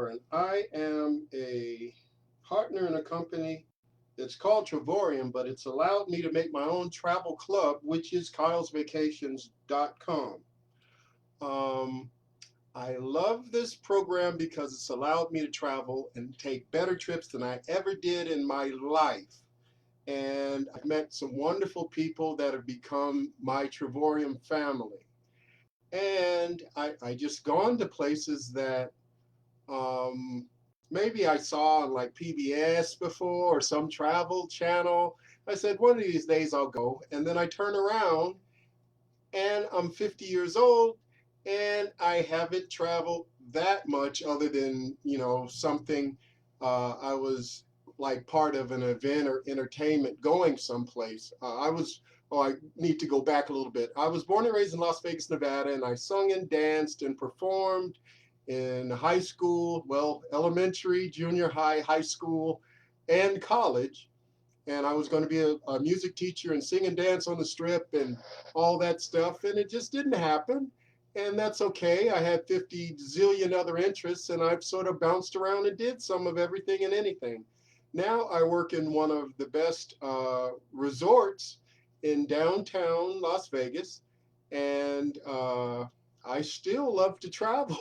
and I am a partner in a company. It's called Travorium, but it's allowed me to make my own travel club, which is kylesvacations.com. Um, I love this program because it's allowed me to travel and take better trips than I ever did in my life. And I've met some wonderful people that have become my Travorium family. And I just gone to places that um, maybe I saw on like PBS before or some travel channel. I said, one of these days I'll go. And then I turn around and I'm 50 years old and I haven't traveled that much other than, something I was like part of an event or entertainment going someplace. I need to go back a little bit. I was born and raised in Las Vegas, Nevada, and I sung and danced and performed in high school, well, elementary, junior high, high school, and college. And I was going to be a music teacher and sing and dance on the strip and all that stuff. And it just didn't happen. And that's okay. I had 50 zillion other interests, and I've sort of bounced around and did some of everything and anything. Now I work in one of the best resorts in downtown Las Vegas, and I still love to travel.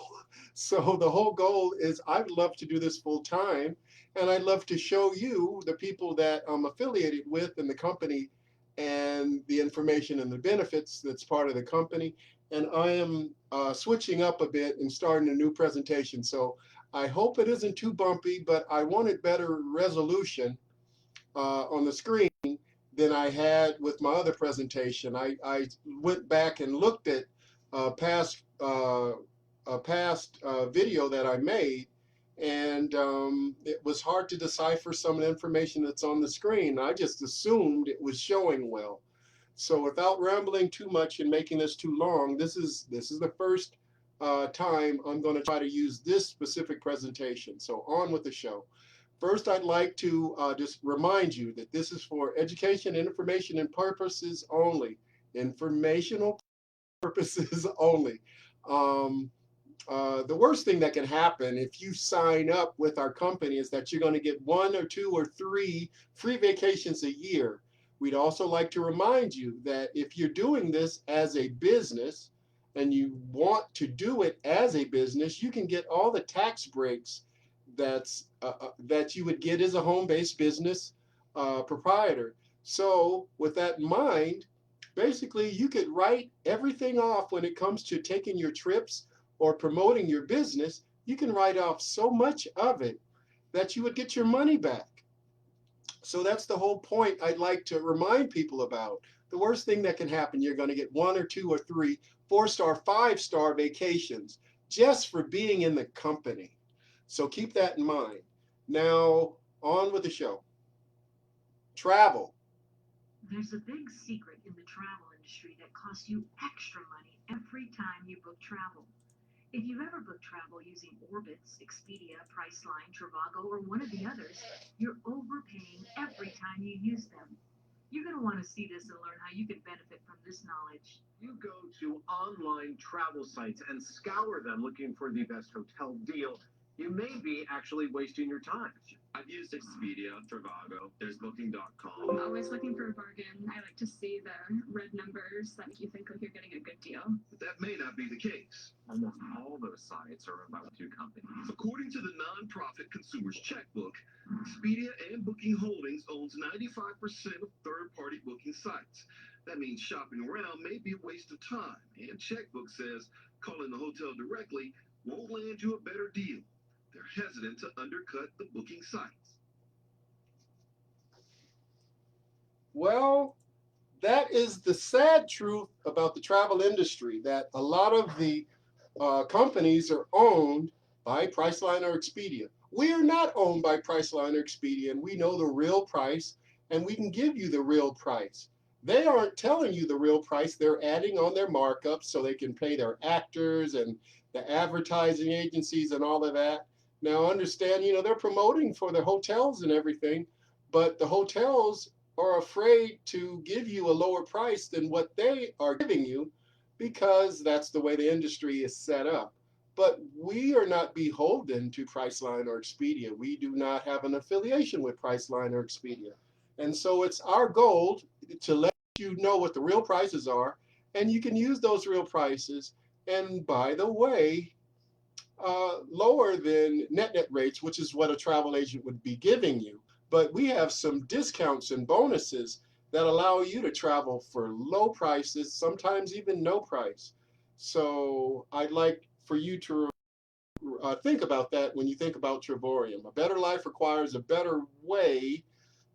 So the whole goal is I'd love to do this full time, and I'd love to show you the people that I'm affiliated with in the company and the information and the benefits that's part of the company. And I am switching up a bit and starting a new presentation. So I hope it isn't too bumpy, but I wanted better resolution on the screen than I had with my other presentation. I went back and looked at a past video that I made, and it was hard to decipher some of the information that's on the screen. I just assumed it was showing well. So without rambling too much and making this too long, this is the first time I'm going to try to use this specific presentation. So on with the show. First, I'd like to just remind you that this is for education, information, and purposes only. Informational purposes only. Um, the worst thing that can happen if you sign up with our company is that you're going to get 1 or 2 or 3 free vacations a year. We'd also like to remind you that if you're doing this as a business and you want to do it as a business, you can get all the tax breaks that you would get as a home-based business proprietor. So with that in mind, basically you could write everything off when it comes to taking your trips or promoting your business. You can write off so much of it that you would get your money back. So that's the whole point I'd like to remind people about. The worst thing that can happen, you're going to get 1 or 2 or 3 4-star, 5-star vacations just for being in the company. So keep that in mind. Now, on with the show. Travel. There's a big secret in the travel industry that costs you extra money every time you book travel. If you've ever booked travel using Orbitz, Expedia, Priceline, Trivago, or one of the others, you're overpaying every time you use them. You're going to want to see this and learn how you can benefit from this knowledge. You go to online travel sites and scour them looking for the best hotel deal. You may be actually wasting your time. I've used Expedia, Travago, there's Booking.com. Always looking for a bargain. I like to see the red numbers that make you think like you're getting a good deal. But that may not be the case. Almost all those sites are run by 2 companies. According to the nonprofit Consumers Checkbook, Expedia and Booking Holdings owns 95% of third-party booking sites. That means shopping around may be a waste of time, and Checkbook says calling the hotel directly won't land you a better deal. They're hesitant to undercut the booking sites. Well, that is the sad truth about the travel industry, that a lot of the companies are owned by Priceline or Expedia. We are not owned by Priceline or Expedia, and we know the real price, and we can give you the real price. They aren't telling you the real price. They're adding on their markups so they can pay their actors and the advertising agencies and all of that. Now understand, they're promoting for the hotels and everything, but the hotels are afraid to give you a lower price than what they are giving you because that's the way the industry is set up. but we are not beholden to Priceline or Expedia. We do not have an affiliation with Priceline or Expedia. And so it's our goal to let you know what the real prices are, and you can use those real prices. And by the way, lower than net rates, which is what a travel agent would be giving you. But we have some discounts and bonuses that allow you to travel for low prices, sometimes even no price. So I'd like for you to think about that when you think about Travorium. A better life requires a better way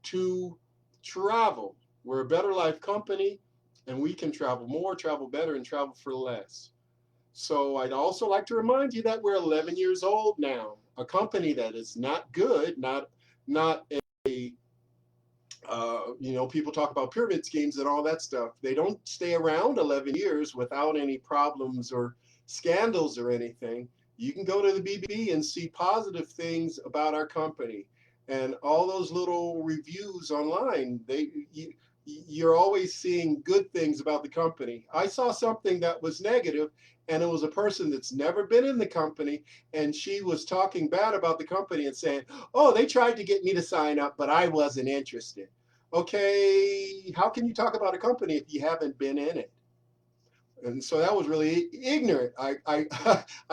to travel. We're a better life company, and we can travel more, travel better, and travel for less. So I'd also like to remind you that we're 11 years old now, a company that is not good, not a people talk about pyramid schemes and all that stuff. They don't stay around 11 years without any problems or scandals or anything. You can go to the BB and see positive things about our company, and all those little reviews online. You're always seeing good things about the company. I saw something that was negative, and it was a person that's never been in the company, and she was talking bad about the company and saying, "Oh, they tried to get me to sign up, but I wasn't interested." Okay, how can you talk about a company if you haven't been in it? And so that was really ignorant. I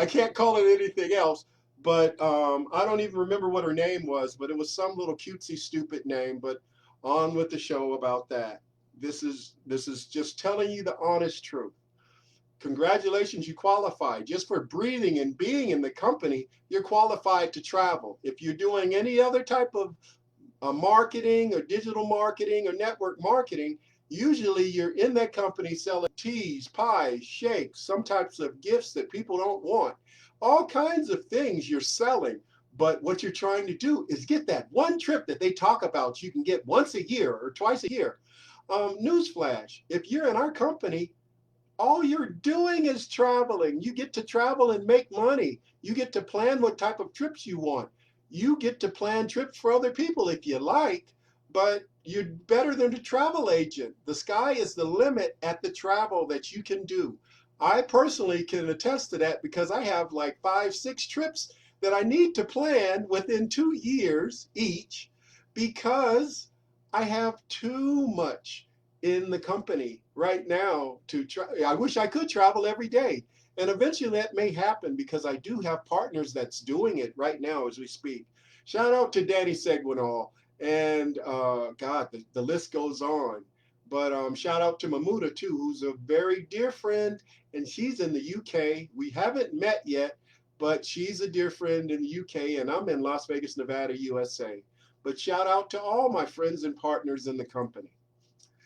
can't call it anything else, but I don't even remember what her name was, but it was some little cutesy stupid name. But on with the show about that. This is just telling you the honest truth. Congratulations, you qualified. Just for breathing and being in the company, you're qualified to travel. If you're doing any other type of marketing or digital marketing or network marketing, usually you're in that company selling teas, pies, shakes, some types of gifts that people don't want. All kinds of things you're selling. But what you're trying to do is get that one trip that they talk about you can get once a year or twice a year. Newsflash, if you're in our company, all you're doing is traveling. You get to travel and make money. You get to plan what type of trips you want. You get to plan trips for other people if you like, but you're better than a travel agent. The sky is the limit at the travel that you can do. I personally can attest to that because I have like 5, 6 trips that I need to plan within 2 years each because I have too much in the company right now to try. I wish I could travel every day. And eventually that may happen because I do have partners that's doing it right now as we speak. Shout out to Danny Seguinall and God, the list goes on. But shout out to Mamuda too, who's a very dear friend, and she's in the UK. We haven't met yet, but she's a dear friend in the UK, and I'm in Las Vegas, Nevada, USA. But shout out to all my friends and partners in the company.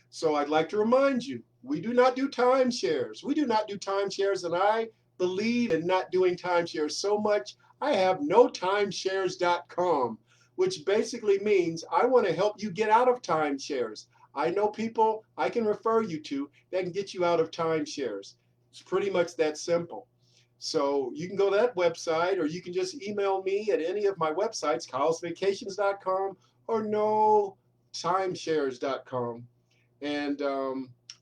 So I'd like to remind you, we do not do timeshares. We do not do timeshares, and I believe in not doing timeshares so much. I have notimeshares.com, which basically means I want to help you get out of timeshares. I know people I can refer you to that can get you out of timeshares. It's pretty much that simple. So you can go to that website, or you can just email me at any of my websites, kylesvacations.com or notimeshares.com, and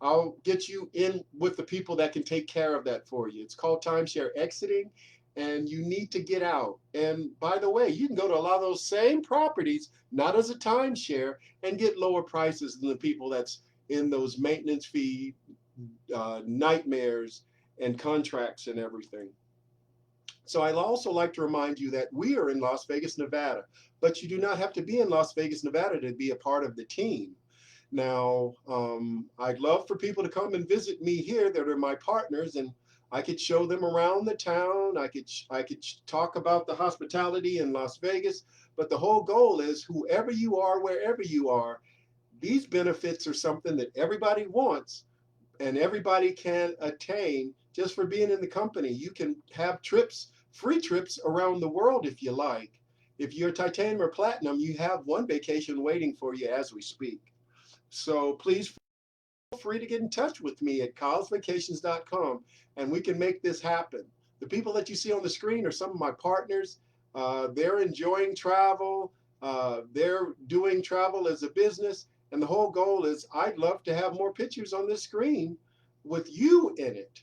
I'll get you in with the people that can take care of that for you. It's called timeshare exiting, and you need to get out. And by the way, you can go to a lot of those same properties, not as a timeshare, and get lower prices than the people that's in those maintenance fee nightmares and contracts and everything. So I'd also like to remind you that we are in Las Vegas, Nevada, but you do not have to be in Las Vegas, Nevada to be a part of the team. Now, I'd love for people to come and visit me here that are my partners, and I could show them around the town. I could talk about the hospitality in Las Vegas, but the whole goal is whoever you are, wherever you are, these benefits are something that everybody wants and everybody can attain just for being in the company. You can have trips, free trips around the world if you like. If you're titanium or platinum, you have one vacation waiting for you as we speak. So please feel free to get in touch with me at kylesvacations.com, and we can make this happen. The people that you see on the screen are some of my partners. They're enjoying travel. They're doing travel as a business. And the whole goal is I'd love to have more pictures on this screen with you in it.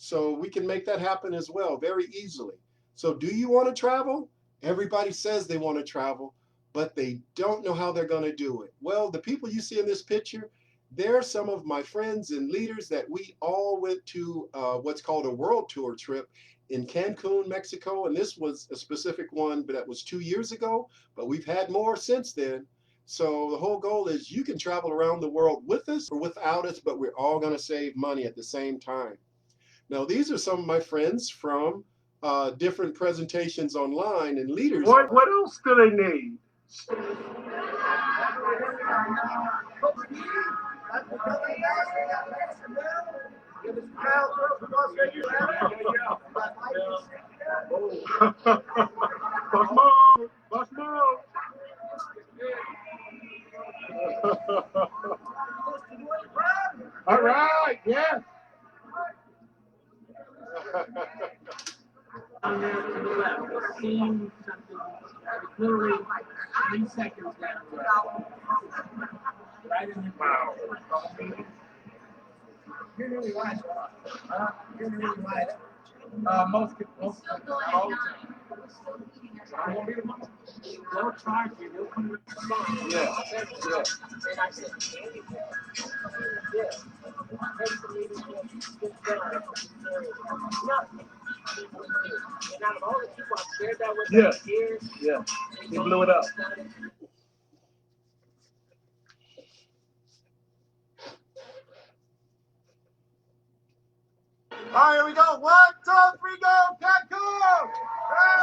So we can make that happen as well very easily. So do you want to travel? Everybody says they want to travel, but they don't know how they're going to do it. Well, the people you see in this picture, they're some of my friends and leaders that we all went to what's called a world tour trip in Cancun, Mexico. And this was a specific one, but that was 2 years ago, but we've had more since then. So the whole goal is you can travel around the world with us or without us, but we're all going to save money at the same time. Now, these are some of my friends from different presentations online and leaders. What else do they need? Boss mode, boss mode. All right, yes. On there to the left, seeing something literally 3 seconds down the road. Right in the Wow. You're really right. You're really right. Most I won't be the one. They'll charge you. They'll come with the phone. Yeah. Yeah. And I said, yeah. And out of all the people I've shared that with Yeah. for years, Yeah. He blew it up. All right, here we go. 1, 2, 3, go. Cancun. Hey!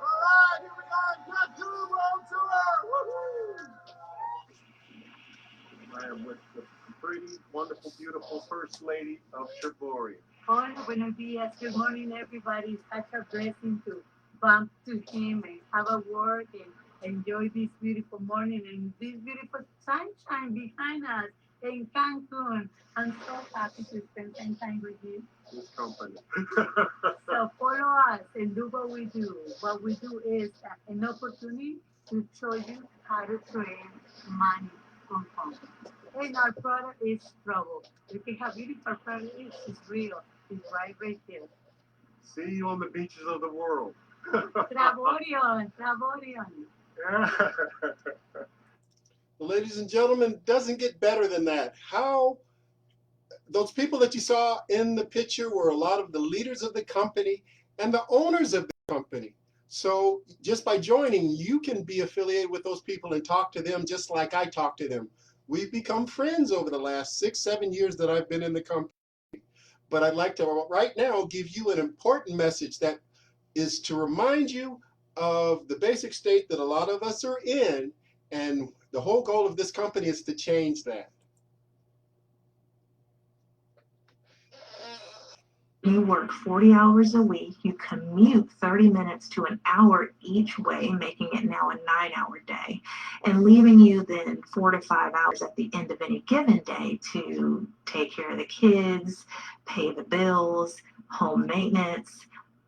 All right, here we go. Cancun World Tour. Woohoo! I am with the pretty, wonderful, beautiful First Lady of Travorium. Hola, buenos días. Good morning, everybody. It's such a blessing to bump to him and have a word and enjoy this beautiful morning and this beautiful sunshine behind us in Cancun. I'm so happy to spend some time with you. This company. So follow us and do what we do. What we do is an opportunity to show you how to train money from home. And our product is Trouble. You can have beautiful product. It's real. It's right there. See you on the beaches of the world. Travorium, Travorium. Ladies and gentlemen, it doesn't get better than that. How those people that you saw in the picture were a lot of the leaders of the company and the owners of the company. So just by joining, you can be affiliated with those people and talk to them just like I talk to them. We've become friends over the last 6, 7 years that I've been in the company. But I'd like to right now give you an important message that is to remind you of the basic state that a lot of us are in, and the whole goal of this company is to change that. You work 40 hours a week, you commute 30 minutes to an hour each way, making it now a 9-hour day, and leaving you then 4 to 5 hours at the end of any given day to take care of the kids, pay the bills, home maintenance,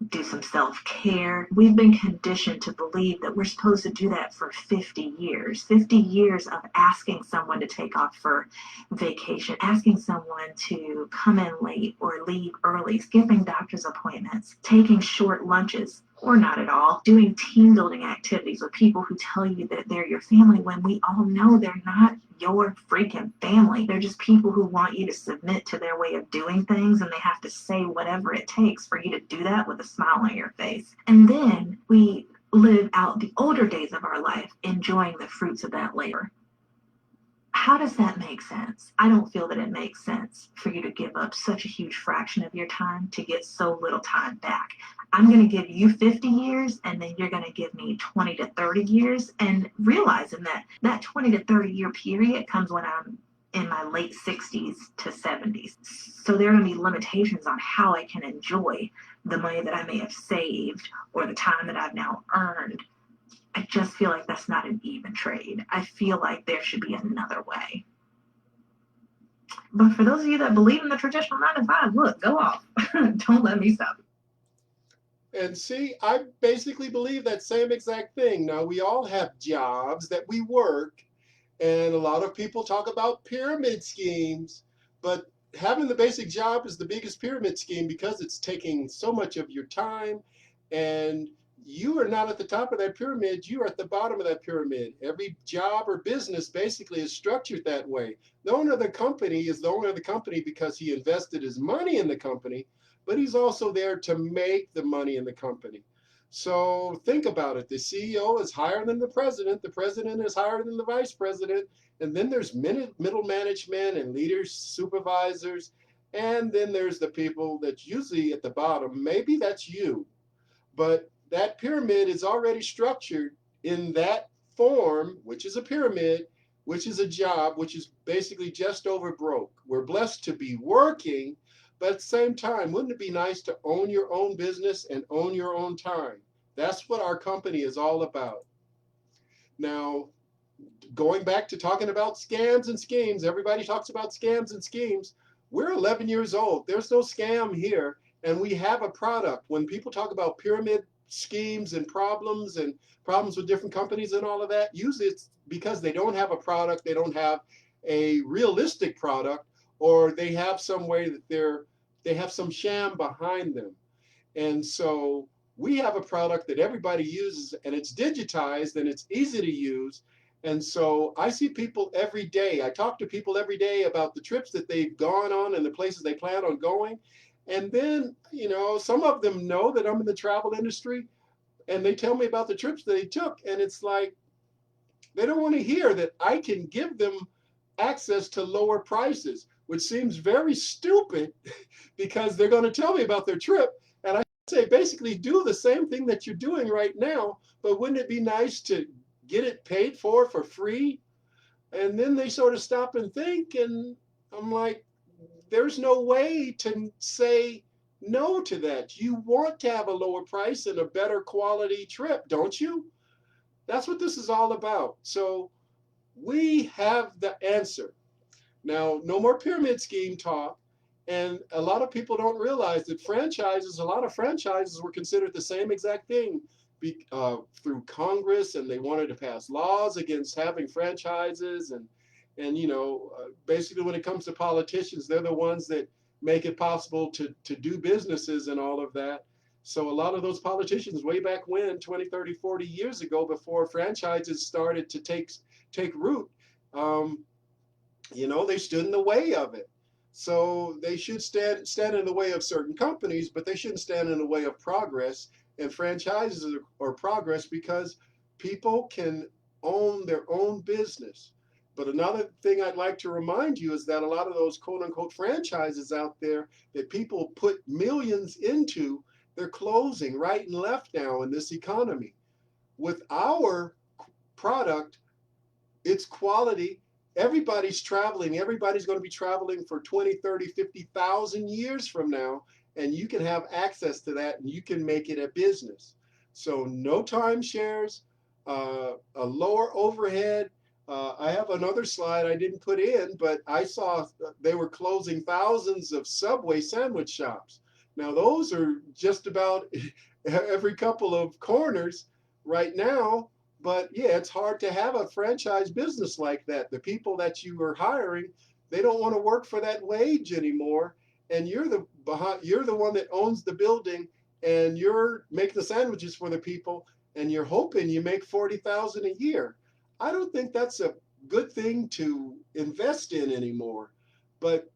do some self-care. We've been conditioned to believe that we're supposed to do that for 50 years. 50 years of asking someone to take off for vacation, asking someone to come in late or leave early, skipping doctor's appointments, taking short lunches or not at all, doing team building activities with people who tell you that they're your family when we all know they're not your freaking family. They're just people who want you to submit to their way of doing things, and they have to say whatever it takes for you to do that with a smile on your face. And then we live out the older days of our life enjoying the fruits of that labor. How does that make sense? I don't feel that it makes sense for you to give up such a huge fraction of your time to get so little time back. I'm going to give you 50 years, and then you're going to give me 20 to 30 years, and realizing that that 20 to 30 year period comes when I'm in my late 60s to 70s. So there are going to be limitations on how I can enjoy the money that I may have saved or the time that I've now earned. I just feel like that's not an even trade. I feel like there should be another way. But for those of you that believe in the traditional 9 to 5, look, go off. Don't let me stop you. And see, I basically believe that same exact thing. Now, we all have jobs that we work, and a lot of people talk about pyramid schemes, but having the basic job is the biggest pyramid scheme because it's taking so much of your time, and you are not at the top of that pyramid, you are at the bottom of that pyramid. Every job or business basically is structured that way. The owner of the company is the owner of the company because he invested his money in the company, but he's also there to make the money in the company. So think about it. The CEO is higher than the president is higher than the vice president, and then there's middle management and leaders, supervisors, and then there's the people that's usually at the bottom. Maybe that's you, but that pyramid is already structured in that form, which is a pyramid, which is a job, which is basically just over broke. We're blessed to be working, but at the same time, wouldn't it be nice to own your own business and own your own time? That's what our company is all about. Now, going back to talking about scams and schemes, everybody talks about scams and schemes. We're 11 years old. There's no scam here. And we have a product. When people talk about pyramid schemes and problems with different companies and all of that, usually it's because they don't have a product, they don't have a realistic product, or they have some way that they have some sham behind them. And so we have a product that everybody uses, and it's digitized and it's easy to use. And so I see people every day. I talk to people every day about the trips that they've gone on and the places they plan on going. And then, some of them know that I'm in the travel industry, and they tell me about the trips that they took. And it's like, they don't want to hear that I can give them access to lower prices, which seems very stupid because they're going to tell me about their trip. And I say, basically, do the same thing that you're doing right now, but wouldn't it be nice to get it paid for free? And then they sort of stop and think, and I'm like, there's no way to say no to that. You want to have a lower price and a better quality trip, don't you? That's what this is all about. So we have the answer. Now, no more pyramid scheme talk. And a lot of people don't realize that a lot of franchises were considered the same exact thing through Congress, and they wanted to pass laws against having franchises. And basically when it comes to politicians, they're the ones that make it possible to do businesses and all of that. So a lot of those politicians way back when, 20, 30, 40 years ago, before franchises started to take root, um, they stood in the way of it. So they should stand in the way of certain companies, but they shouldn't stand in the way of progress. And franchises are progress because people can own their own business. But another thing I'd like to remind you is that a lot of those quote unquote franchises out there that people put millions into, they're closing right and left now in this economy. With our product, it's quality. Everybody's traveling. Everybody's going to be traveling for 20, 30, 50,000 years from now. And you can have access to that and you can make it a business. So no timeshares, a lower overhead. I have another slide I didn't put in, but I saw they were closing thousands of Subway sandwich shops. Now those are just about every couple of corners right now. But yeah, it's hard to have a franchise business like that. The people that you are hiring, they don't want to work for that wage anymore. And you're the one that owns the building, and you're making the sandwiches for the people, and you're hoping you make 40,000 a year. I don't think that's a good thing to invest in anymore. But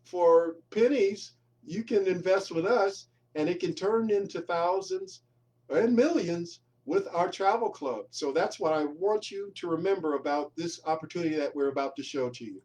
for pennies, you can invest with us, and it can turn into thousands and millions with our travel club. So that's what I want you to remember about this opportunity that we're about to show to you.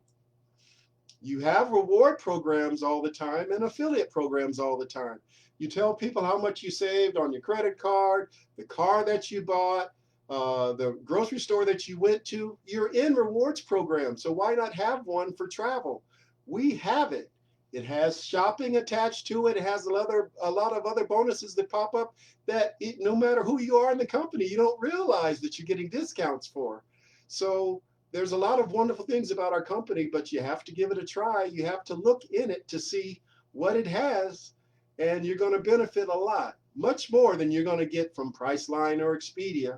You have reward programs all the time and affiliate programs all the time. You tell people how much you saved on your credit card, the car that you bought, the grocery store that you went to. You're in rewards program, so why not have one for travel? We have it. It has shopping attached to it. It has a lot of other bonuses that pop up that no matter who you are in the company, you don't realize that you're getting discounts for. So there's a lot of wonderful things about our company, but you have to give it a try. You have to look in it to see what it has, and you're going to benefit a lot, much more than you're going to get from Priceline or Expedia.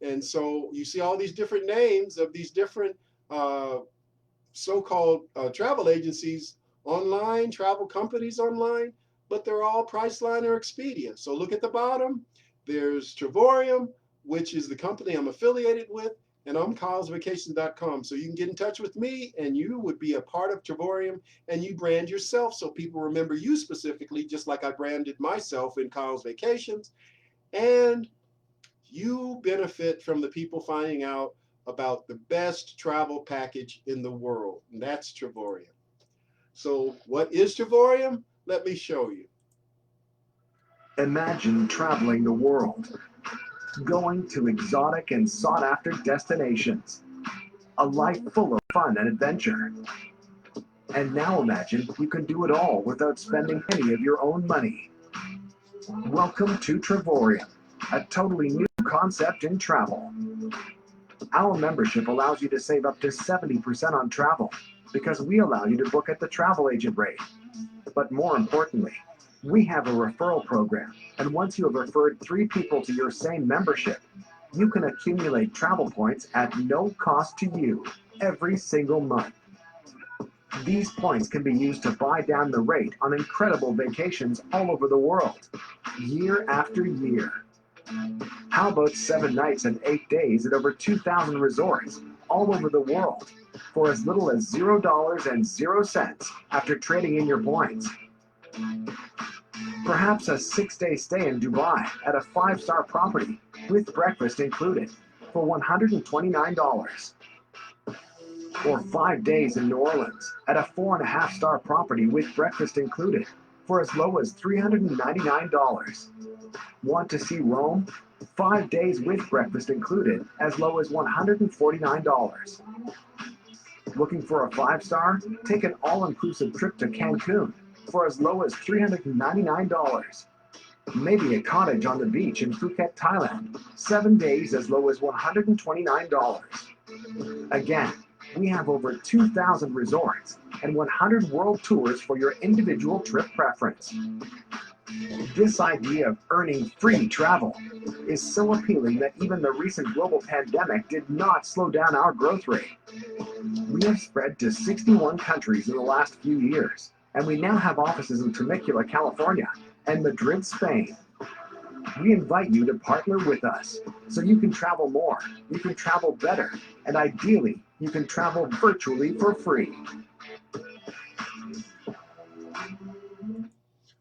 And so you see all these different names of these different so-called travel agencies. online, travel companies online, but they're all Priceline or Expedia. So look at the bottom. There's Travorium, which is the company I'm affiliated with, and I'm kylesvacations.com. So you can get in touch with me, and you would be a part of Travorium, and you brand yourself so people remember you specifically, just like I branded myself in Kyle's Vacations. And you benefit from the people finding out about the best travel package in the world, and that's Travorium. So what is Travorium? Let me show you. Imagine traveling the world, going to exotic and sought-after destinations, a life full of fun and adventure. And now imagine you can do it all without spending any of your own money. Welcome to Travorium, a totally new concept in travel. Our membership allows you to save up to 70% on travel because we allow you to book at the travel agent rate. But more importantly, we have a referral program, and once you have referred 3 people to your same membership, you can accumulate travel points at no cost to you every single month. These points can be used to buy down the rate on incredible vacations all over the world, year after year. How about 7 nights and 8 days at over 2,000 resorts all over the world for as little as $0 after trading in your points? Perhaps a 6-day stay in Dubai at a 5-star property with breakfast included for $129. Or 5 days in New Orleans at a 4.5-star property with breakfast included for as low as $399. Want to see Rome? 5 days with breakfast included as low as $149. Looking for a 5-star? Take an all-inclusive trip to Cancun for as low as $399. Maybe a cottage on the beach in Phuket, Thailand, 7 days as low as $129. Again, we have over 2,000 resorts and 100 world tours for your individual trip preference. This idea of earning free travel is so appealing that even the recent global pandemic did not slow down our growth rate. We have spread to 61 countries in the last few years, and we now have offices in Temecula, California, and Madrid, Spain. We invite you to partner with us so you can travel more, you can travel better, and ideally, you can travel virtually for free.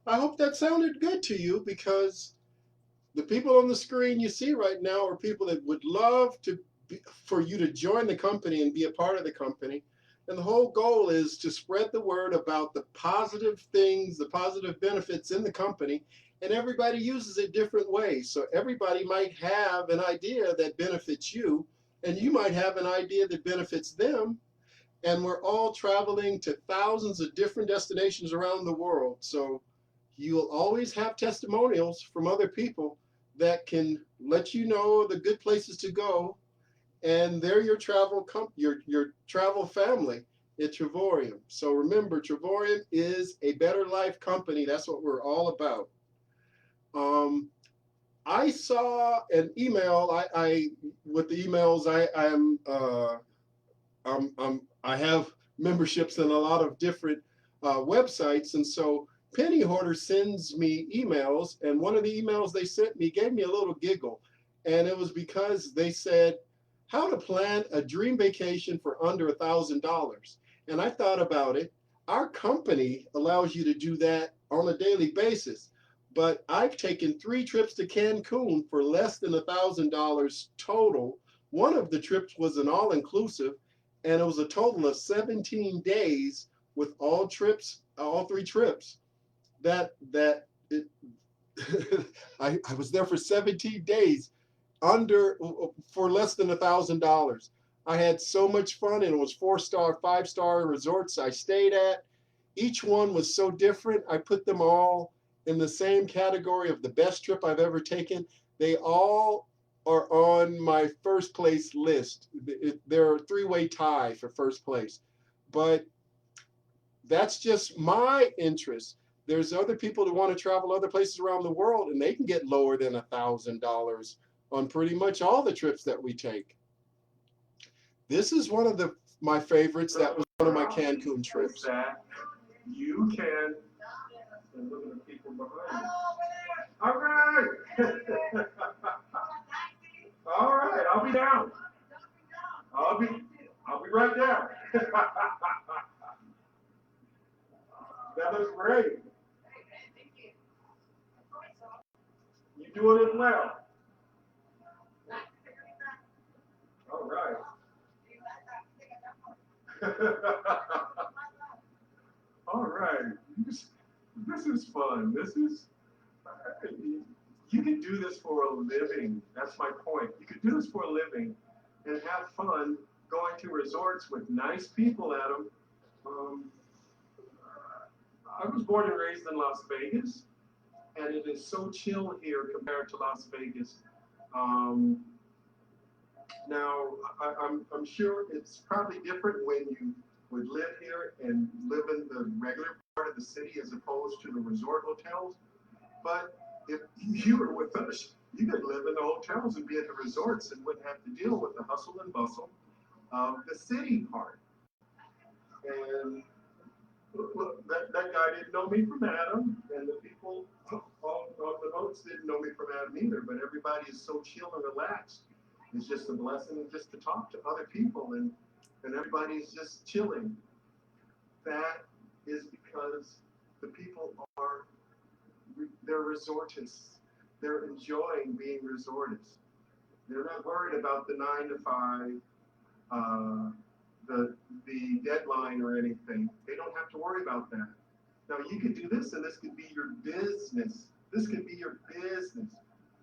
I hope that sounded good to you, because the people on the screen you see right now are people that would love for you to join the company and be a part of the company. And the whole goal is to spread the word about the positive things, the positive benefits in the company, and everybody uses it different ways. So everybody might have an idea that benefits you, and you might have an idea that benefits them. And we're all traveling to thousands of different destinations around the world. So you'll always have testimonials from other people that can let you know the good places to go, and they're your travel your travel family at Travorium. So remember, Travorium is a better life company. That's what we're all about. I saw an email. I with the emails, I have memberships in a lot of different websites, and so Penny Hoarder sends me emails, and one of the emails they sent me gave me a little giggle, and it was because they said how to plan a dream vacation for under $1,000. And I thought about it. Our company allows you to do that on a daily basis, but I've taken 3 trips to Cancun for less than $1,000 total. One of the trips was an all-inclusive, and it was a total of 17 days with all 3 trips. I was there for 17 days for less than $1,000. I had so much fun, and it was 4-star, 5-star resorts I stayed at. Each one was so different. I put them all in the same category of the best trip I've ever taken. They all are on my first place list. They're a 3-way tie for first place. But that's just my interest. There's other people that want to travel other places around the world, and they can get lower than $1,000 on pretty much all the trips that we take. This is one of my favorites. That was one of my Cancun trips. You can. And look at the people behind you. All right. All right. I'll be down. I'll be right down. That looks great. You doing it well. All right. All right. This is fun. You can do this for a living. That's my point. You could do this for a living and have fun going to resorts with nice people at them. Um, I was born and raised in Las Vegas, and it is so chill here compared to Las Vegas. Um, Now, I'm sure it's probably different when you would live here and live in the regular part of the city as opposed to the resort hotels. But if you were with us, you could live in the hotels and be at the resorts and wouldn't have to deal with the hustle and bustle of the city part. And look, that guy didn't know me from Adam, and the people on the boats didn't know me from Adam either. But everybody is so chill and relaxed. It's just a blessing just to talk to other people, and everybody's just chilling. That is because the people they're resortists. They're enjoying being resortists. They're not worried about the 9 to 5, uh, the deadline or anything. They don't have to worry about that. Now you could do this, and this could be your business. This could be your business.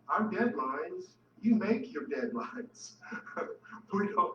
Our deadlines, you make your deadlines. We don't.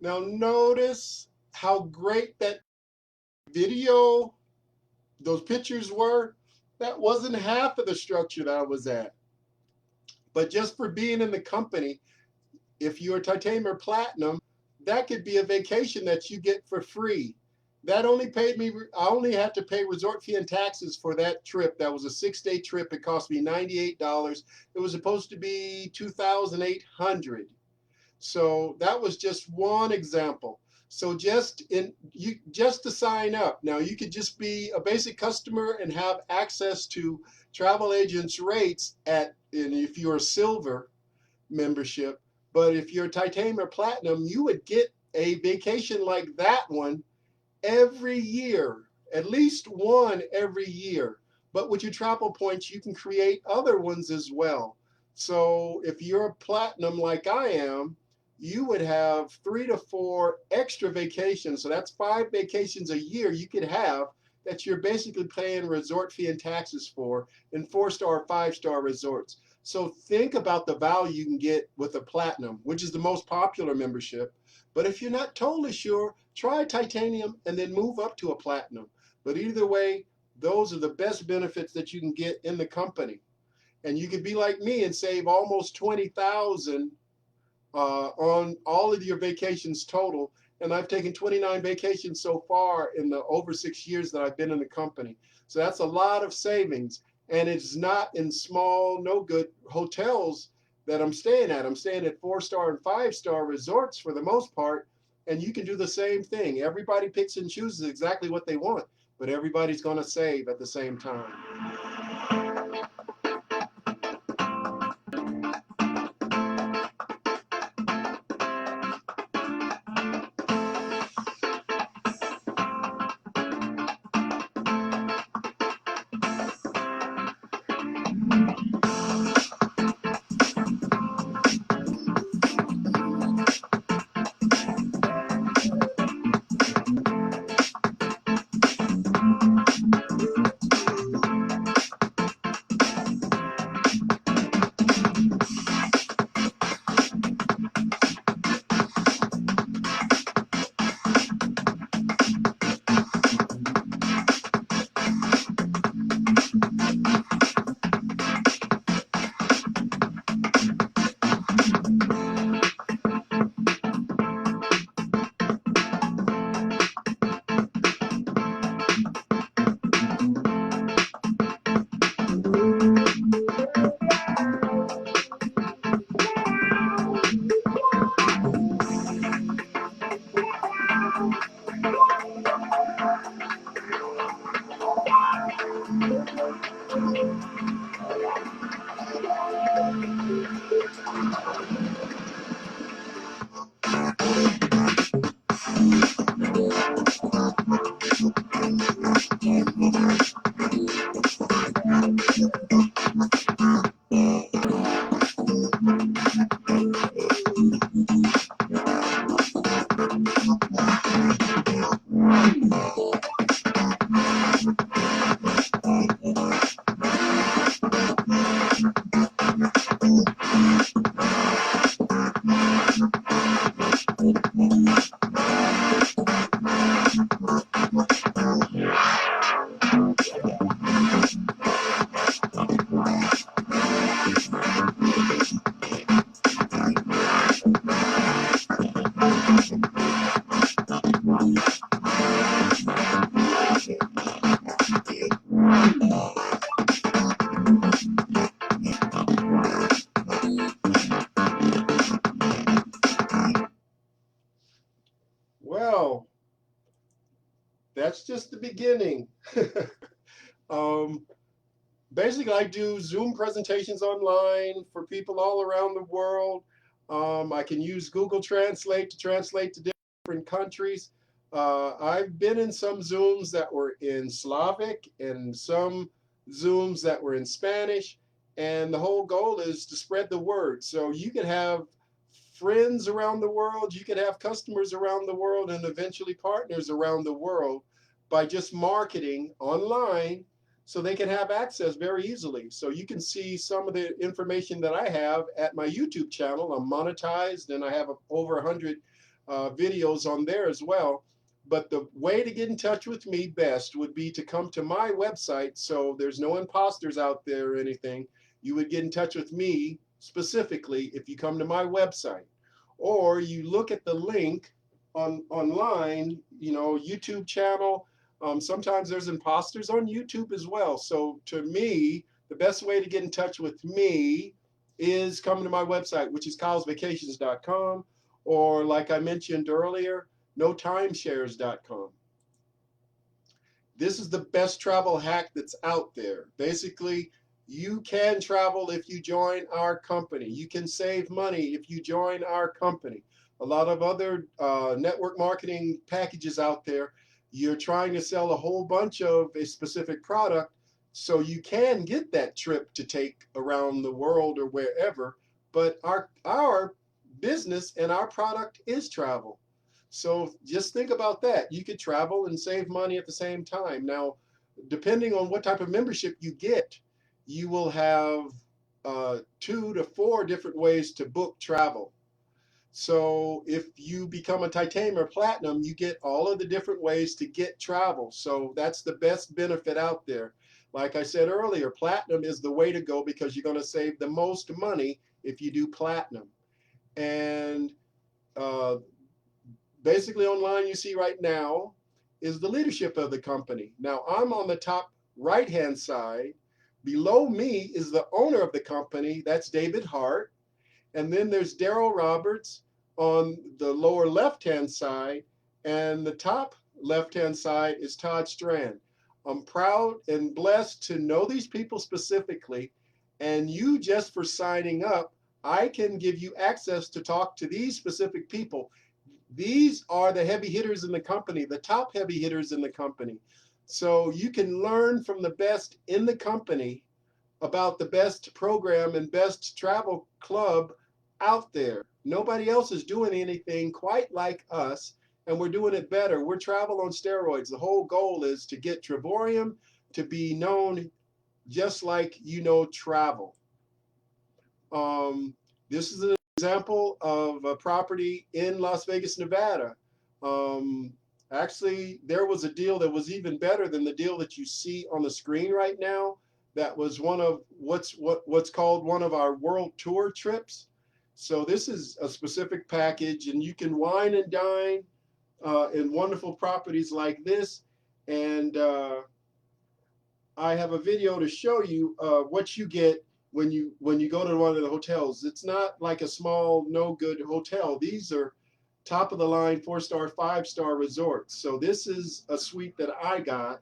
Now notice how great that video, those pictures were. That wasn't half of the structure that I was at. But just for being in the company, if you're titanium or platinum, that could be a vacation that you get for free. That only paid me, I only had to pay resort fee and taxes for that trip. That was a 6-day trip. It cost me $98. It was supposed to be $2,800. So that was just one example. So just to sign up. Now you could just be a basic customer and have access to travel agents rates and if you're a silver membership. But if you're titanium or platinum, you would get a vacation like that one every year, at least one every year. But with your travel points, you can create other ones as well. So if you're a platinum like I am, you would have 3 to 4 extra vacations. So that's 5 vacations a year you could have that you're basically paying resort fee and taxes for in 4-star, 5-star resorts. So think about the value you can get with a platinum, which is the most popular membership. But if you're not totally sure, try titanium and then move up to a platinum. But either way, those are the best benefits that you can get in the company. And you can be like me and save almost 20,000 on all of your vacations total. And I've taken 29 vacations so far in the over 6 years that I've been in the company. So that's a lot of savings. And it's not in small, no good hotels that I'm staying at. I'm staying at 4-star and 5-star resorts for the most part. And you can do the same thing. Everybody picks and chooses exactly what they want, but everybody's going to save at the same time. Well, that's just the beginning. um, Basically, I do Zoom presentations online for people all around the world. I can use Google Translate to translate to different countries. I've been in some Zooms that were in Slavic and some Zooms that were in Spanish. And the whole goal is to spread the word. So you could have friends around the world, you could have customers around the world, and eventually partners around the world by just marketing online so they can have access very easily. So you can see some of the information that I have at my YouTube channel. I'm monetized and I have over 100 videos on there as well. But the way to get in touch with me best would be to come to my website. So there's no imposters out there or anything. You would get in touch with me specifically if you come to my website, or you look at the link online, YouTube channel. Sometimes there's imposters on YouTube as well. So to me, the best way to get in touch with me is coming to my website, which is kylesvacations.com, or like I mentioned earlier, notimeshares.com. This is the best travel hack that's out there. Basically, you can travel if you join our company. You can save money if you join our company. A lot of other network marketing packages out there, you're trying to sell a whole bunch of a specific product so you can get that trip to take around the world or wherever. But our business and our product is travel. So just think about that. You could travel and save money at the same time. Now, depending on what type of membership you get, you will have 2 to 4 different ways to book travel. So if you become a titanium or platinum, you get all of the different ways to get travel. So that's the best benefit out there. Like I said earlier, platinum is the way to go because you're going to save the most money if you do platinum. And uh, basically online you see right now is the leadership of the company. Now I'm on the top right hand side. Below me is the owner of the company. That's David Hart. And then there's Daryl Roberts on the lower left-hand side, and the top left-hand side is Todd Strand. I'm proud and blessed to know these people specifically, and you, just for signing up, I can give you access to talk to these specific people. These are the heavy hitters in the company, the top heavy hitters in the company. So you can learn from the best in the company about the best program and best travel club out there. Nobody else is doing anything quite like us, and we're doing it better. We're travel on steroids. The whole goal is to get Travorium to be known just like travel. This is an example of a property in Las Vegas, Nevada. Actually, there was a deal that was even better than the deal that you see on the screen right now. That was one of what's called one of our world tour trips. So this is a specific package, and you can wine and dine in wonderful properties like this. And I have a video to show you what you get when you go to one of the hotels. It's not like a small no good hotel. These are top of the line 4-star, 5-star resorts. So this is a suite that I got.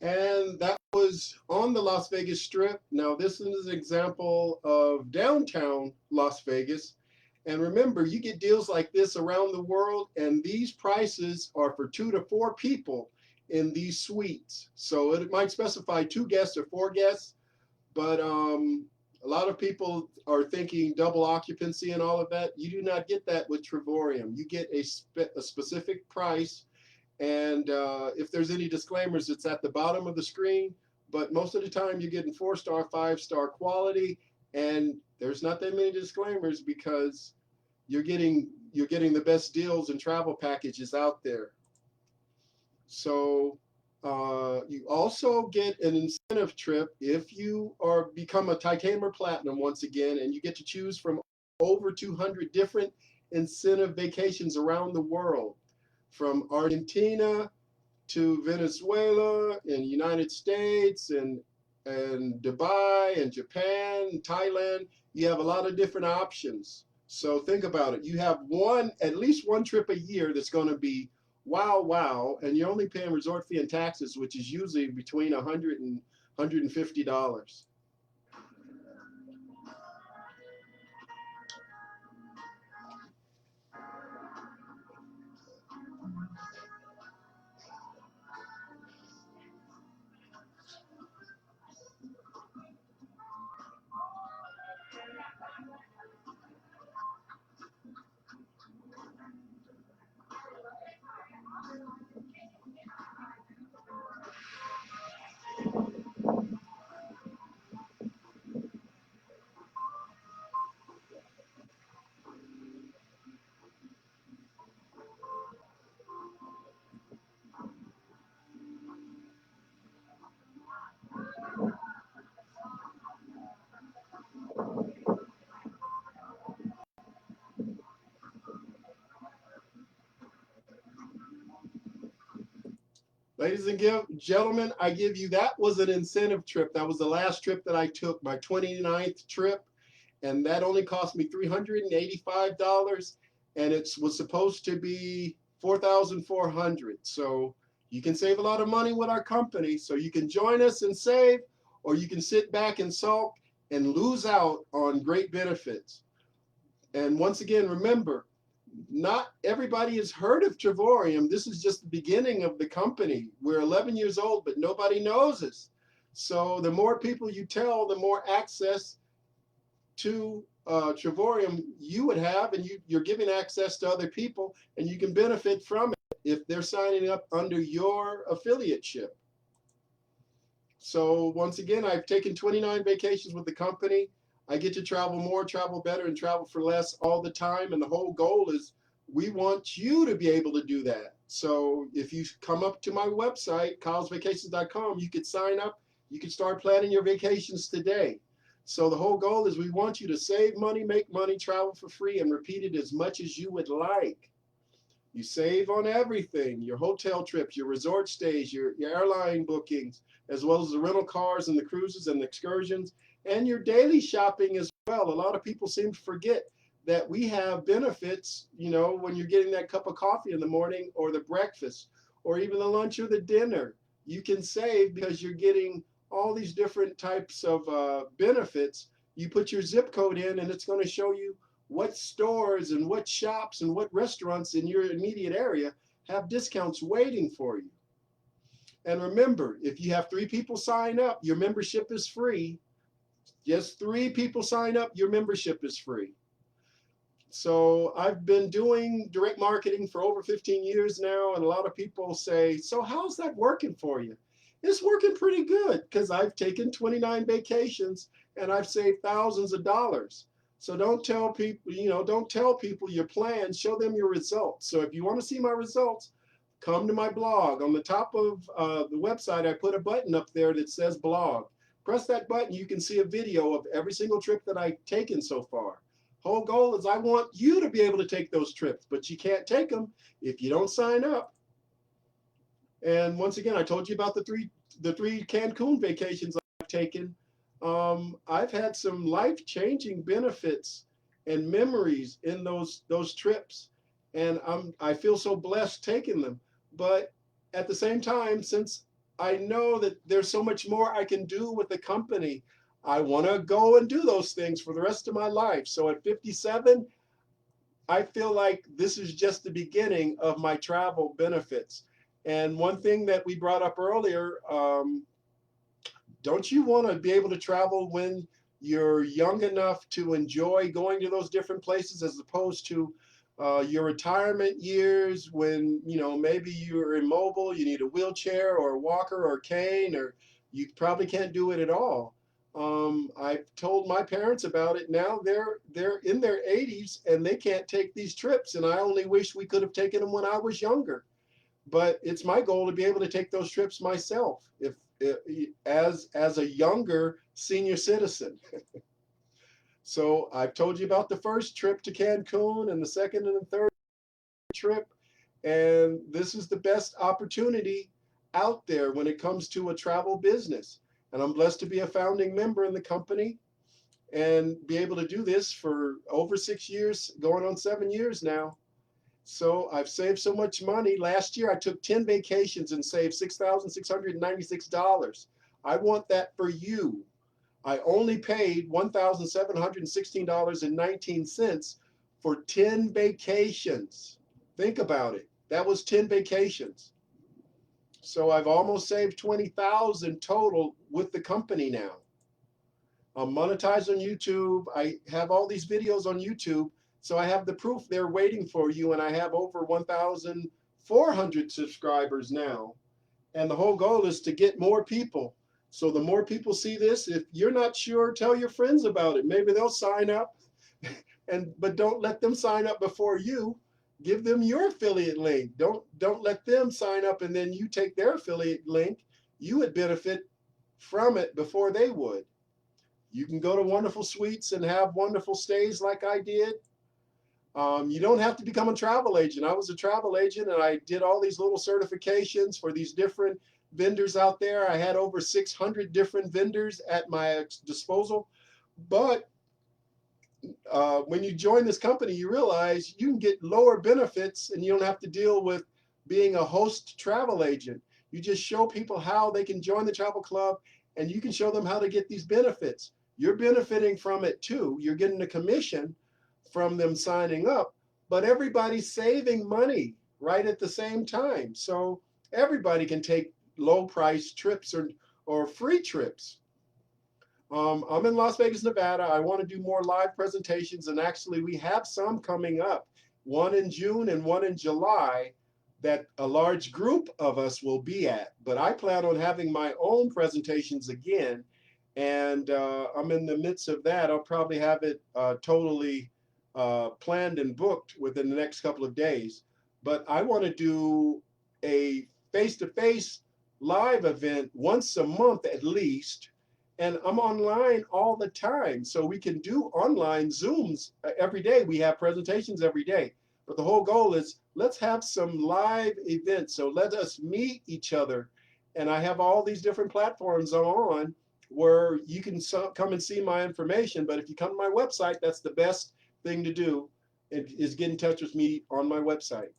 And that was on the Las Vegas Strip. Now, this is an example of downtown Las Vegas. And remember, you get deals like this around the world, and these prices are for 2 to 4 people in these suites. So it might specify 2 guests or 4 guests, but a lot of people are thinking double occupancy and all of that. You do not get that with Travorium. You get a specific price, and if there's any disclaimers, it's at the bottom of the screen. But most of the time, you're getting 4-star, 5-star quality, and there's not that many disclaimers because you're getting the best deals and travel packages out there. So you also get an incentive trip if you become a titanium or platinum once again, and you get to choose from over 200 different incentive vacations around the world, from Argentina to Venezuela and United States and Dubai and Japan and Thailand. You have a lot of different options. So think about it. You have at least one trip a year that's going to be wow, and you're only paying resort fee and taxes, which is usually between $100 and $150. Ladies and gentlemen, I give you, that was an incentive trip. That was the last trip that I took, my 29th trip, and that only cost me $385, and it was supposed to be $4,400. So you can save a lot of money with our company. So you can join us and save, or you can sit back and sulk and lose out on great benefits. And once again, remember, not everybody has heard of Travorium. This is just the beginning of the company. We're 11 years old, but nobody knows us. So the more people you tell, the more access to Travorium you would have, and you're giving access to other people, and you can benefit from it if they're signing up under your affiliateship. So once again, I've taken 29 vacations with the company. I get to travel more, travel better, and travel for less all the time. And the whole goal is we want you to be able to do that. So if you come up to my website, kylesvacations.com, you could sign up. You can start planning your vacations today. So the whole goal is we want you to save money, make money, travel for free, and repeat it as much as you would like. You save on everything, your hotel trips, your resort stays, your airline bookings, as well as the rental cars and the cruises and the excursions, and your daily shopping as well. A lot of people seem to forget that we have benefits, when you're getting that cup of coffee in the morning, or the breakfast, or even the lunch or the dinner. You can save because you're getting all these different types of benefits. You put your zip code in, and it's going to show you what stores and what shops and what restaurants in your immediate area have discounts waiting for you. And remember, if you have 3 people sign up, your membership is free. Just 3 people sign up, your membership is free. So I've been doing direct marketing for over 15 years now, and a lot of people say, so how's that working for you? It's working pretty good because I've taken 29 vacations and I've saved thousands of dollars. So don't tell people your plans, show them your results. So if you want to see my results, come to my blog. On the top of the website, I put a button up there that says blog. Press that button, you can see a video of every single trip that I've taken so far. Whole goal is I want you to be able to take those trips, but you can't take them if you don't sign up. And once again, I told you about the three Cancun vacations I've taken. I've had some life-changing benefits and memories in those trips, and I feel so blessed taking them. But at the same time, since I know that there's so much more I can do with the company. I want to go and do those things for the rest of my life. So at 57, I feel like this is just the beginning of my travel benefits. And one thing that we brought up earlier, don't you want to be able to travel when you're young enough to enjoy going to those different places as opposed to your retirement years when, you know, maybe you're immobile, you need a wheelchair or a walker or a cane, or you probably can't do it at all. I've told my parents about it now. They're in their 80s and they can't take these trips, and I only wish we could have taken them when I was younger. But it's my goal to be able to take those trips myself if as a younger senior citizen. So I've told you about the first trip to Cancun and the second and the third trip, and this is the best opportunity out there when it comes to a travel business. And I'm blessed to be a founding member in the company and be able to do this for over 6 years, going on 7 years now. So I've saved so much money. Last year I took 10 vacations and saved $6,696. I want that for you. I only paid $1,716.19 for 10 vacations. Think about it. That was 10 vacations. So I've almost saved 20,000 total with the company now. I'm monetized on YouTube. I have all these videos on YouTube. So I have the proof there waiting for you. And I have over 1,400 subscribers now. And the whole goal is to get more people. So the more people see this, if you're not sure, tell your friends about it. Maybe they'll sign up. But don't let them sign up before you. Give them your affiliate link. Don't let them sign up and then you take their affiliate link. You would benefit from it before they would. You can go to wonderful suites and have wonderful stays like I did. You don't have to become a travel agent. I was a travel agent and I did all these little certifications for these different vendors out there. I had over 600 different vendors at my disposal. But when you join this company, you realize you can get lower benefits and you don't have to deal with being a host travel agent. You just show people how they can join the travel club and you can show them how to get these benefits. You're benefiting from it too. You're getting a commission from them signing up, but everybody's saving money right at the same time. So everybody can take low price trips or free trips. I'm in Las Vegas, Nevada. I want to do more live presentations, and actually we have some coming up, one in June and one in July that a large group of us will be at. But I plan on having my own presentations again, and I'm in the midst of that. I'll probably have it totally planned and booked within the next couple of days. But I want to do a face-to-face live event once a month at least, and I'm online all the time. So we can do online Zooms every day. We have presentations every day. But the whole goal is let's have some live events. So let us meet each other. And I have all these different platforms on where you can come and see my information. But if you come to my website, that's the best thing to do, is get in touch with me on my website.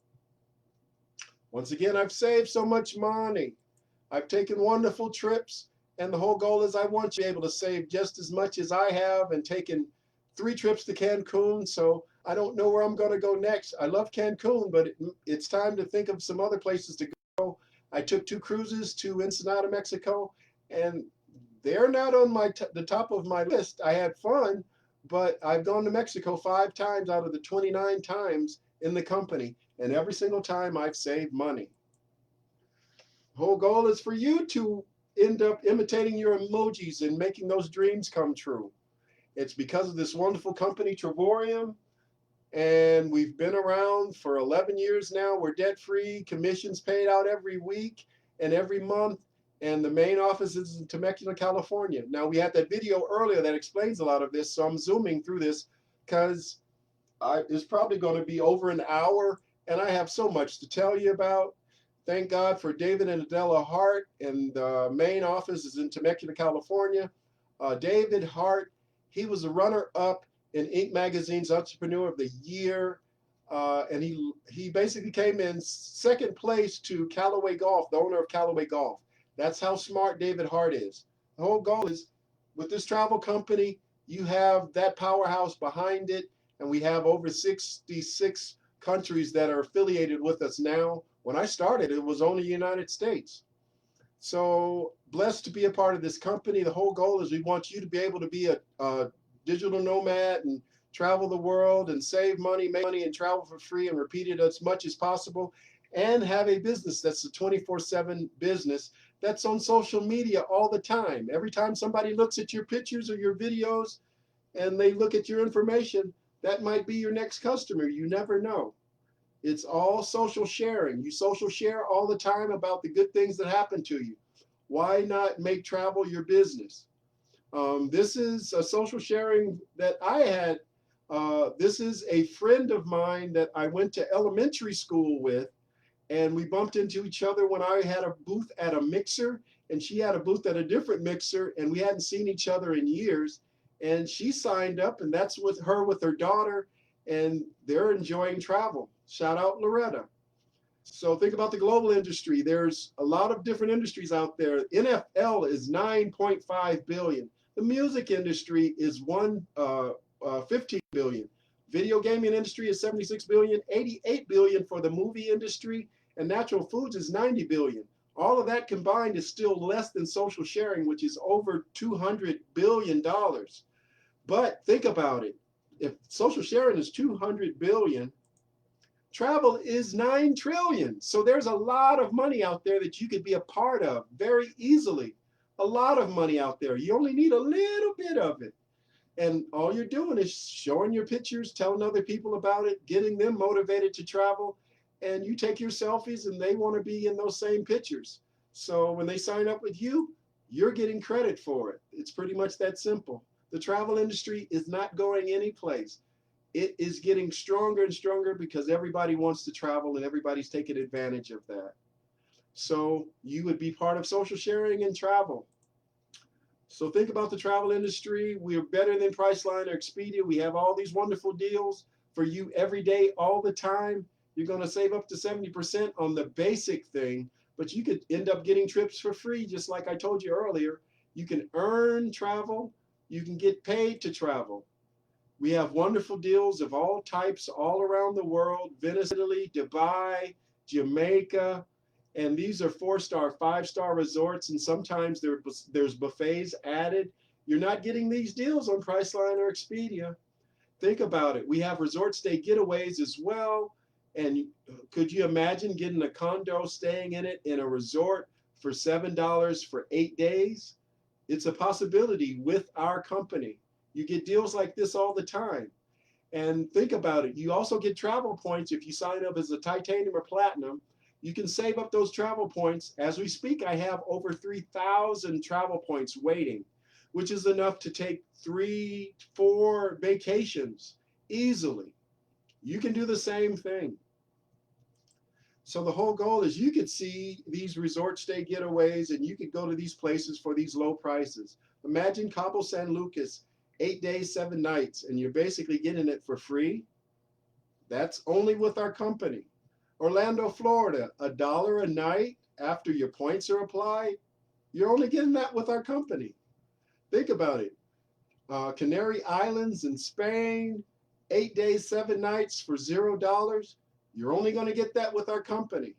Once again, I've saved so much money. I've taken wonderful trips. And the whole goal is I want you to be able to save just as much as I have and taken 3 trips to Cancun. So I don't know where I'm going to go next. I love Cancun, but it's time to think of some other places to go. I took 2 cruises to Ensenada, Mexico, and they're not on the top of my list. I had fun, but I've gone to Mexico 5 times out of the 29 times in the company, and every single time I've saved money. The whole goal is for you to end up imitating your emojis and making those dreams come true. It's because of this wonderful company, Travorium, and we've been around for 11 years now. We're debt-free, commissions paid out every week and every month, and the main office is in Temecula, California. Now, we had that video earlier that explains a lot of this, so I'm zooming through this because it's probably going to be over an hour, and I have so much to tell you about. Thank God for David and Adela Hart, and the main office is in Temecula, California. David Hart, he was a runner-up in Inc. Magazine's Entrepreneur of the Year, and he basically came in second place to Callaway Golf, the owner of Callaway Golf. That's how smart David Hart is. The whole goal is with this travel company, you have that powerhouse behind it, and we have over 66 countries that are affiliated with us now. When I started, it was only the United States. So blessed to be a part of this company. The whole goal is we want you to be able to be a digital nomad and travel the world and save money, make money, and travel for free and repeat it as much as possible. And have a business that's a 24/7 business that's on social media all the time. Every time somebody looks at your pictures or your videos and they look at your information, that might be your next customer. You never know. It's all social sharing. You social share all the time about the good things that happen to you. Why not make travel your business? This is a social sharing that I had. This is a friend of mine that I went to elementary school with, and we bumped into each other when I had a booth at a mixer, and she had a booth at a different mixer, and we hadn't seen each other in years. And she signed up, and that's with her with her daughter, and they're enjoying travel. Shout out Loretta. So think about the global industry. There's a lot of different industries out there. NFL is 9.5 billion. The music industry is 15 billion. Video gaming industry is 76 billion, 88 billion for the movie industry, and natural foods is 90 billion. All of that combined is still less than social sharing, which is over $200 billion. But think about it. If social sharing is 200 billion, travel is 9 trillion. So there's a lot of money out there that you could be a part of very easily. A lot of money out there. You only need a little bit of it. And all you're doing is showing your pictures, telling other people about it, getting them motivated to travel. And you take your selfies and they want to be in those same pictures. So when they sign up with you, you're getting credit for it. It's pretty much that simple. The travel industry is not going anyplace. It is getting stronger and stronger because everybody wants to travel and everybody's taking advantage of that. So you would be part of social sharing and travel. So think about the travel industry. We're better than Priceline or Expedia. We have all these wonderful deals for you every day, all the time. You're going to save up to 70% on the basic thing, but you could end up getting trips for free, just like I told you earlier. You can earn travel. You can get paid to travel. We have wonderful deals of all types all around the world: Venice, Italy, Dubai, Jamaica. And these are 4-star, 5-star resorts, and sometimes there's buffets added. You're not getting these deals on Priceline or Expedia. Think about it. We have resort stay getaways as well. And could you imagine getting a condo, staying in it in a resort for $7 for 8 days? It's a possibility with our company. You get deals like this all the time. And think about it. You also get travel points if you sign up as a titanium or platinum. You can save up those travel points. As we speak, I have over 3,000 travel points waiting, which is enough to take 3, 4 vacations easily. You can do the same thing. So the whole goal is you could see these resort stay getaways and you could go to these places for these low prices. Imagine Cabo San Lucas, 8 days, 7 nights, and you're basically getting it for free. That's only with our company. Orlando, Florida, $1 a night after your points are applied. You're only getting that with our company. Think about it. Canary Islands in Spain, 8 days, 7 nights for $0. You're only going to get that with our company.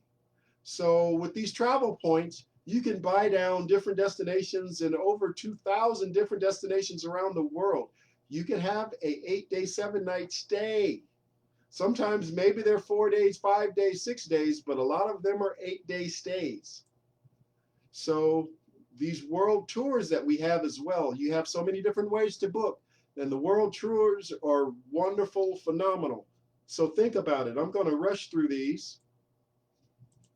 So with these travel points, you can buy down different destinations in over 2,000 different destinations around the world. You can have a 8-day, 7-night stay. Sometimes maybe they're 4 days, 5 days, 6 days, but a lot of them are 8-day stays. So these world tours that we have as well, you have so many different ways to book. And the world tours are wonderful, phenomenal. So think about it. I'm going to rush through these.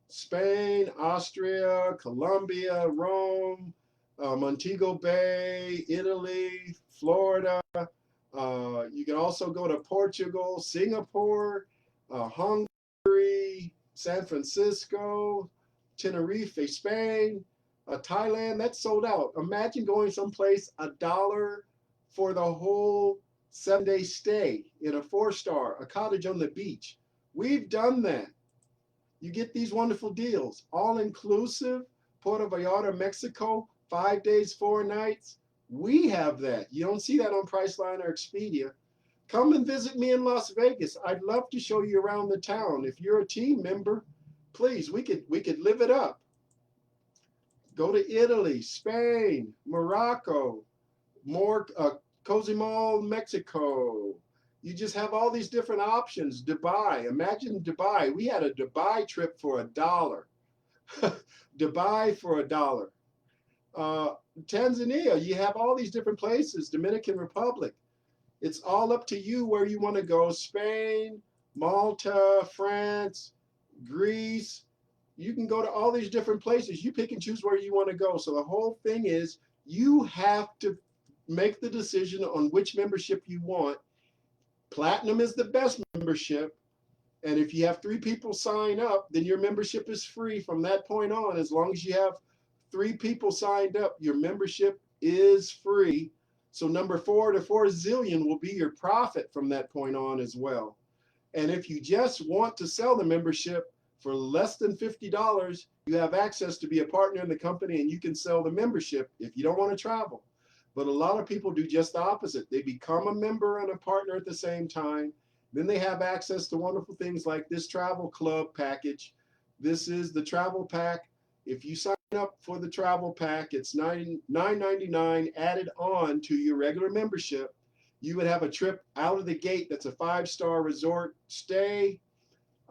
Spain, Austria, Colombia, Rome, Montego Bay, Italy, Florida. You can also go to Portugal, Singapore, Hungary, San Francisco, Tenerife, Spain, Thailand. That's sold out. Imagine going someplace $1 for the whole 7-day stay in a 4-star, a cottage on the beach. We've done that. You get these wonderful deals, all inclusive Puerto Vallarta, Mexico, 5 days, 4 nights. We have that. You don't see that on Priceline or Expedia. Come and visit me in Las Vegas. I'd love to show you around the town. If you're a team member, please, we could live it up. Go to Italy, Spain, Morocco, more Cozumel, Mexico. You just have all these different options. Dubai, imagine Dubai. We had a Dubai trip for $1. Dubai for $1. Tanzania, you have all these different places. Dominican Republic. It's all up to you where you want to go. Spain, Malta, France, Greece. You can go to all these different places. You pick and choose where you want to go. So the whole thing is you have to make the decision on which membership you want. Platinum is the best membership. And if you have 3 people sign up, then your membership is free from that point on. As long as you have 3 people signed up, your membership is free. So number 4 to 4 zillion will be your profit from that point on as well. And if you just want to sell the membership for less than $50, you have access to be a partner in the company and you can sell the membership if you don't want to travel. But a lot of people do just the opposite. They become a member and a partner at the same time. Then they have access to wonderful things like this travel club package. This is the travel pack. If you sign up for the travel pack, it's $9.99 added on to your regular membership. You would have a trip out of the gate that's a 5-star resort stay,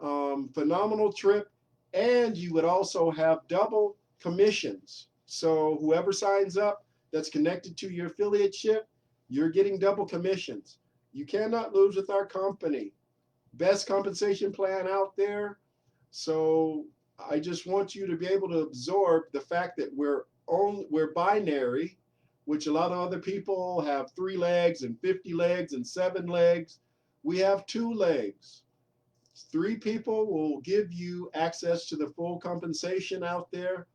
phenomenal trip, and you would also have double commissions. So whoever signs up that's connected to your affiliateship, you're getting double commissions. You cannot lose with our company. Best compensation plan out there. So I just want you to be able to absorb the fact that we're binary, which a lot of other people have 3 legs and 50 legs and 7 legs. We have 2 legs. 3 people will give you access to the full compensation out there.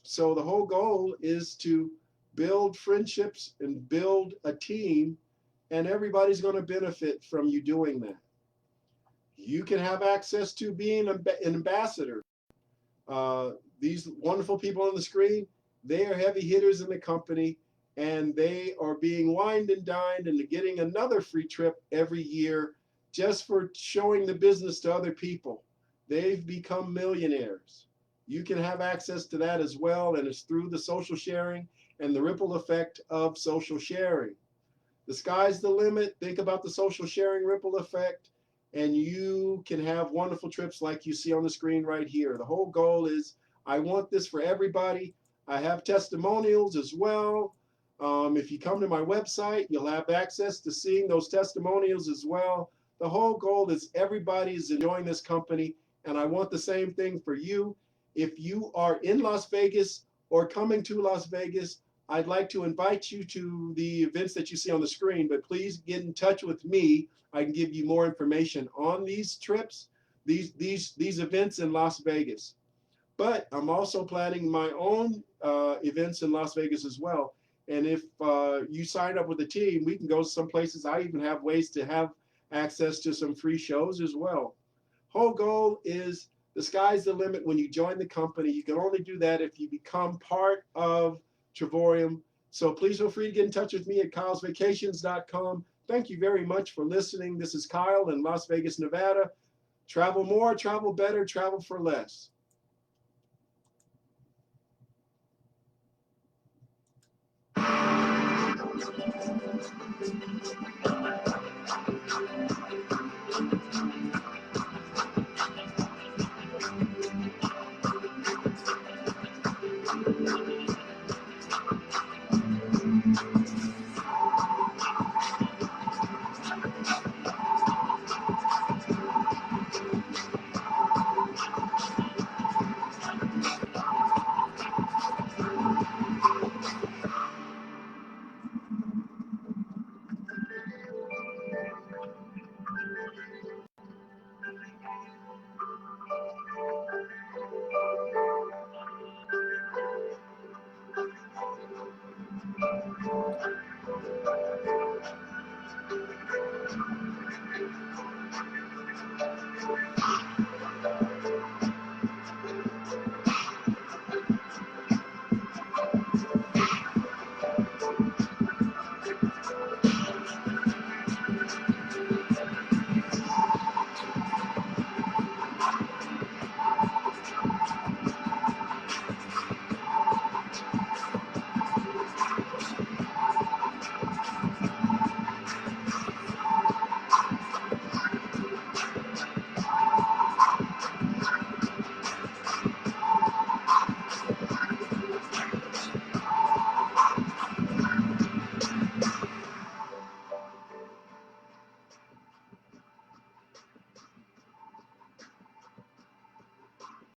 So the whole goal is to build friendships and build a team, and everybody's going to benefit from you doing that. You can have access to being an ambassador. These wonderful people on the screen, they are heavy hitters in the company, and they are being wined and dined and getting another free trip every year just for showing the business to other people. They've become millionaires. You can have access to that as well, and it's through the social sharing and the ripple effect of social sharing. The sky's the limit. Think about the social sharing ripple effect, and you can have wonderful trips like you see on the screen right here. The whole goal is I want this for everybody. I have testimonials as well. If you come to my website, you'll have access to seeing those testimonials as well. The whole goal is everybody's enjoying this company, and I want the same thing for you. If you are in Las Vegas or coming to Las Vegas, I'd like to invite you to the events that you see on the screen, but please get in touch with me. I can give you more information on these trips, these events in Las Vegas. But I'm also planning my own events in Las Vegas as well. And if you sign up with a team, we can go some places. I even have ways to have access to some free shows as well. Whole goal is the sky's the limit when you join the company. You can only do that if you become part of Travorium. So please feel free to get in touch with me at kylesvacations.com. Thank you very much for listening. This is Kyle in Las Vegas, Nevada. Travel more, travel better, travel for less.